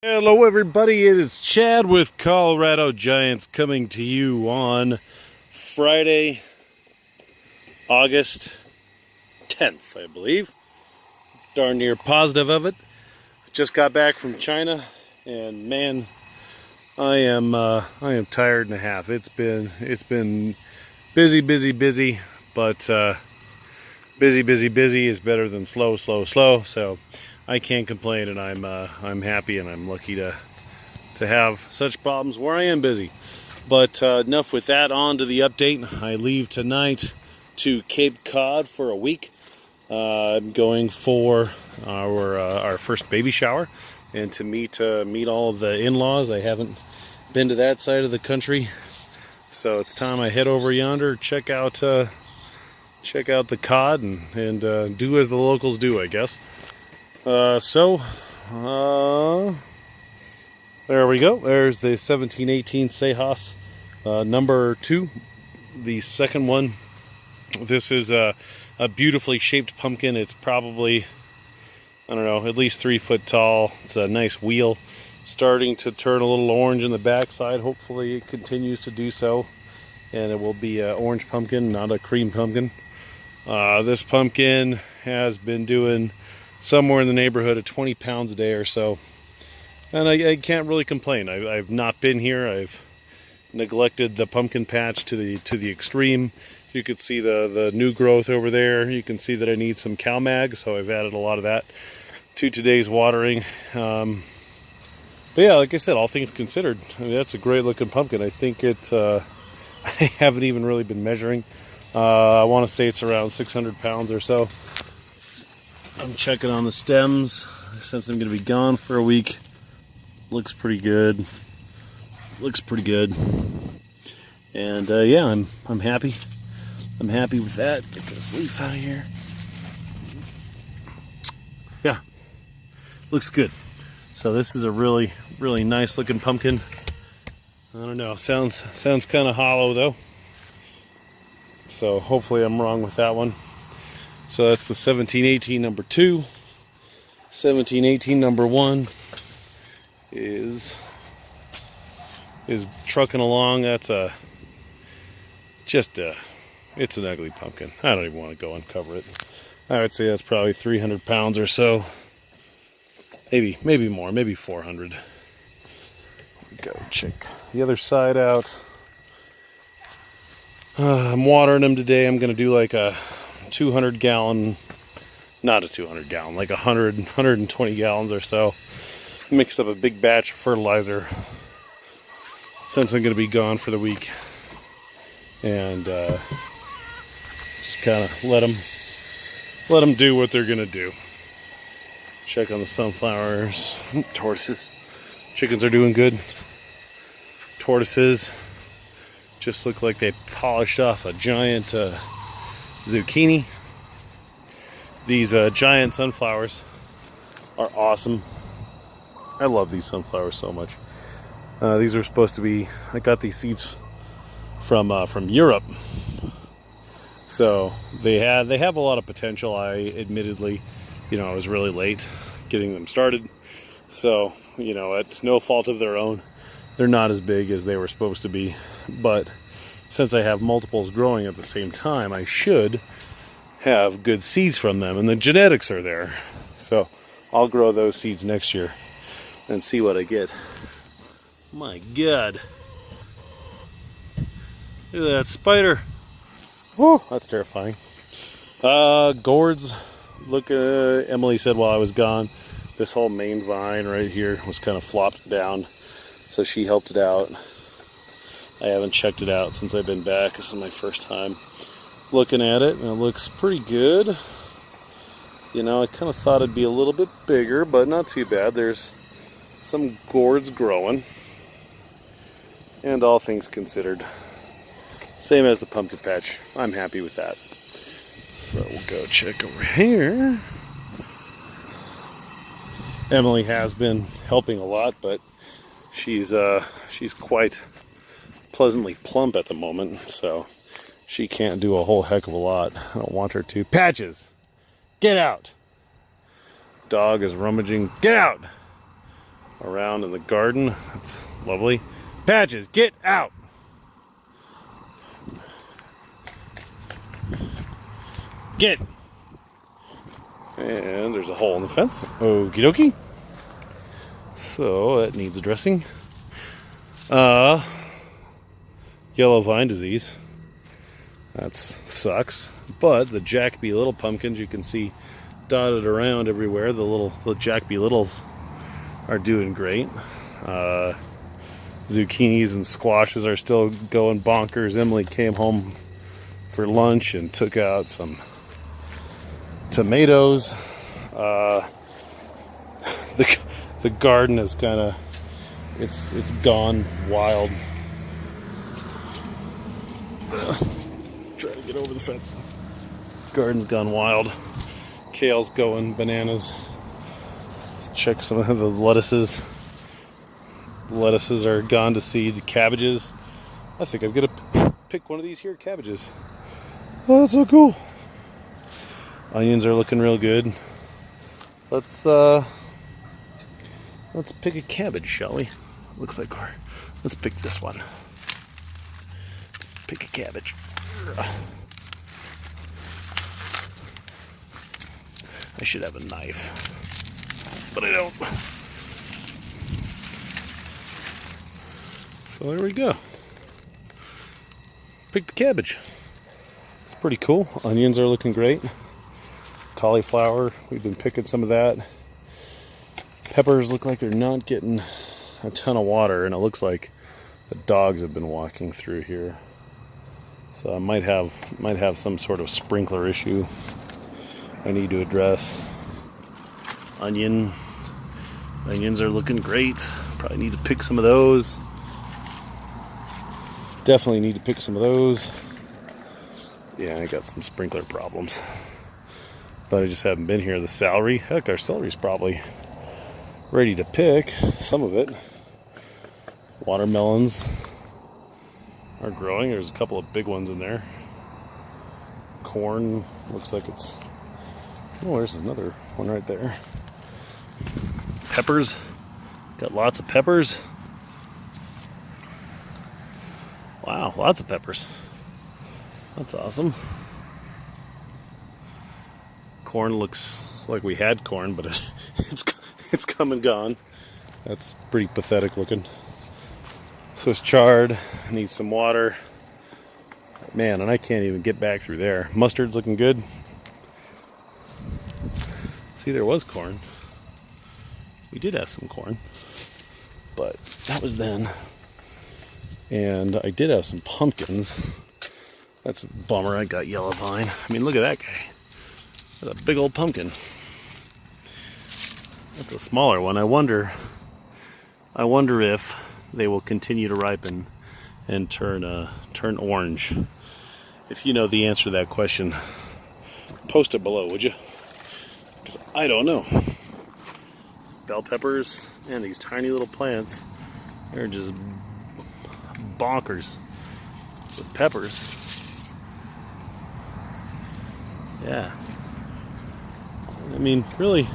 Hello everybody, it is Chad with Colorado Giants coming to you on Friday, August 10th, I believe. Darn near positive of it. Just got back from China and man, I am tired and a half. It's been busy, but busy is better than slow. So I can't complain, and I'm happy, and I'm lucky to have such problems where I am busy. But enough with that. On to the update. I leave tonight to Cape Cod for a week. I'm going for our first baby shower, and to meet all of the in-laws. I haven't been to that side of the country, so it's time I head over yonder, check out the cod, and do as the locals do, I guess. There we go. There's the 1718 Sejas number 2, the second one. This is a beautifully shaped pumpkin. It's probably, I don't know, at least 3 foot tall. It's a nice wheel, starting to turn a little orange in the backside. Hopefully it continues to do so, and it will be an orange pumpkin, not a cream pumpkin. This pumpkin has been doing somewhere in the neighborhood of 20 pounds a day or so, and I can't really complain. I've not been here. I've neglected the pumpkin patch to the extreme. You could see the new growth over there. You can see that I need some cow mag, so I've added a lot of that to today's watering. But yeah, like I said, all things considered, I mean, that's a great looking pumpkin. I think it I haven't even really been measuring. I want to say it's around 600 pounds or so. I'm checking on the stems since I'm going to be gone for a week. Looks pretty good. And yeah, I'm happy. I'm happy with that. Get this leaf out of here. Yeah, looks good. So this is a really nice looking pumpkin. I don't know. Sounds kind of hollow though. So hopefully I'm wrong with that one. So that's the 1718 number 2. 1718 number 1 is trucking along. That's it's an ugly pumpkin. I don't even want to go and cover it. I would say that's probably 300 pounds or so. Maybe more, maybe 400. Go check the other side out. I'm watering them today. I'm going to do like a 200 gallon, not a 200 gallon, like 120 gallons or so. Mixed up a big batch of fertilizer since I'm going to be gone for the week, and just kind of let them do what they're going to do. Check on the sunflowers, tortoises. Chickens are doing good. Tortoises just look like they polished off a giant zucchini. These giant sunflowers are awesome. I love these sunflowers so much. These are supposed to be, I got these seeds from Europe, so they have a lot of potential. I admittedly, I was really late getting them started, so at no fault of their own, they're not as big as they were supposed to be. But since I have multiples growing at the same time, I should have good seeds from them, and the genetics are there. So I'll grow those seeds next year and see what I get. My God. Look at that spider. Whoa, that's terrifying. Gourds. Look, Emily said while I was gone, this whole main vine right here was kind of flopped down, so she helped it out. I haven't checked it out since I've been back. This is my first time looking at it, and it looks pretty good. I kind of thought it'd be a little bit bigger, but not too bad. There's some gourds growing, and all things considered, same as the pumpkin patch. I'm happy with that. So we'll go check over here. Emily has been helping a lot, but she's quite pleasantly plump at the moment, so she can't do a whole heck of a lot. I don't want her to. Patches! Get out! Dog is rummaging. Get out! around in the garden. It's lovely. Patches, get out! Get! And there's a hole in the fence. Okie dokie. So that needs addressing. Yellow vine disease. That sucks. But the Jack-B Little pumpkins you can see dotted around everywhere. The Jack-B Littles are doing great. Zucchinis and squashes are still going bonkers. Emily came home for lunch and took out some tomatoes. The garden is kind of it's gone wild. Try to get over the fence. Garden's gone wild. Kale's going bananas. Let's check some of the lettuces. The lettuces are gone to seed. Cabbages. I think I'm gonna pick one of these here cabbages. Oh, that's so cool. Onions are looking real good. Let's pick a cabbage, shall we? Looks like let's pick this one. Pick a cabbage. I should have a knife, but I don't. So there we go. Pick the cabbage. It's pretty cool. Onions are looking great. Cauliflower, we've been picking some of that. Peppers look like they're not getting a ton of water, and it looks like the dogs have been walking through here. So I might have some sort of sprinkler issue I need to address. Onions are looking great. Probably need to pick some of those. Definitely need to pick some of those. Yeah, I got some sprinkler problems. But I just haven't been here. The celery, heck, our celery's probably ready to pick. Some of it. Watermelons are growing. There's a couple of big ones in there. Corn looks like it's... Oh, there's another one right there. Peppers. Got lots of peppers. Wow, lots of peppers. That's awesome. Corn looks like we had corn, but it's come and gone. That's pretty pathetic looking. Swiss chard needs some water. Man, and I can't even get back through there. Mustard's looking good. See, there was corn. We did have some corn, but that was then. And I did have some pumpkins. That's a bummer. I got yellow vine. I mean, look at that guy. That's a big old pumpkin. That's a smaller one. I wonder if they will continue to ripen and turn orange. If you know the answer to that question, post it below, would you? Because I don't know. Bell peppers and these tiny little plants, they're just bonkers with peppers. Yeah. I mean, really,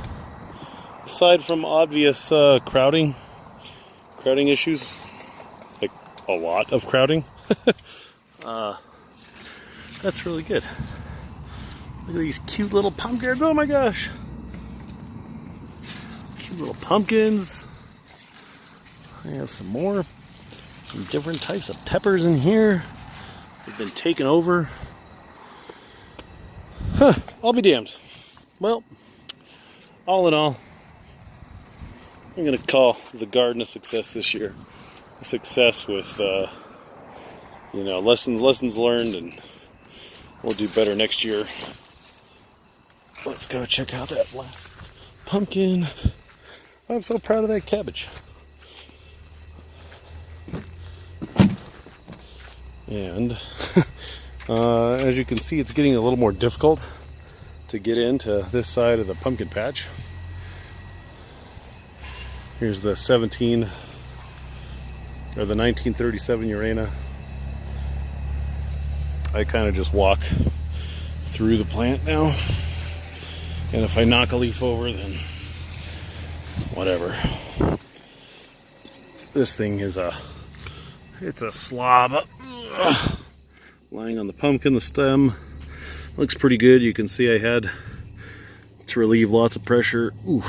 aside from obvious crowding issues, like a lot of crowding, that's really good. Look at these cute little pumpkins. Oh my gosh. Cute little pumpkins. I have some more. Some different types of peppers in here. They've been taken over. I'll be damned. Well, all in all, I'm going to call the garden a success this year. A success with, lessons learned, and we'll do better next year. Let's go check out that last pumpkin. I'm so proud of that cabbage. And as you can see, it's getting a little more difficult to get into this side of the pumpkin patch. Here's the 1937 Urana. I kind of just walk through the plant now, and if I knock a leaf over, then whatever. this thing is it's a slob. Lying on the pumpkin, the stem looks pretty good. You can see I had to relieve lots of pressure. Ooh.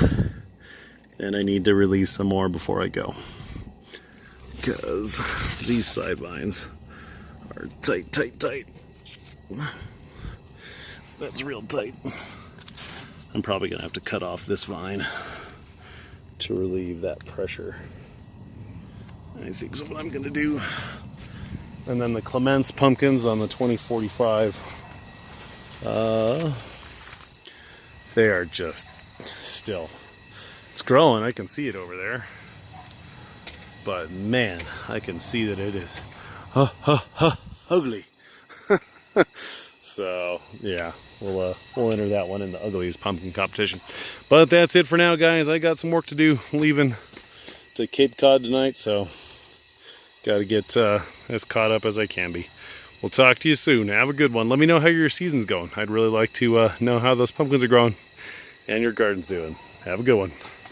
And I need to relieve some more before I go, because these side vines are tight, tight, tight. That's real tight. I'm probably gonna have to cut off this vine to relieve that pressure. I think that's what I'm gonna do. And then the Clements pumpkins on the 2045, they are just still, it's growing. I can see it over there, but man, I can see that it is ugly. So yeah, we'll enter that one in the ugliest pumpkin competition. But that's it for now, guys. I got some work to do leaving to Cape Cod tonight, so got to get as caught up as I can be. We'll talk to you soon. Have a good one. Let me know how your season's going. I'd really like to know how those pumpkins are growing and your garden's doing. Have a good one.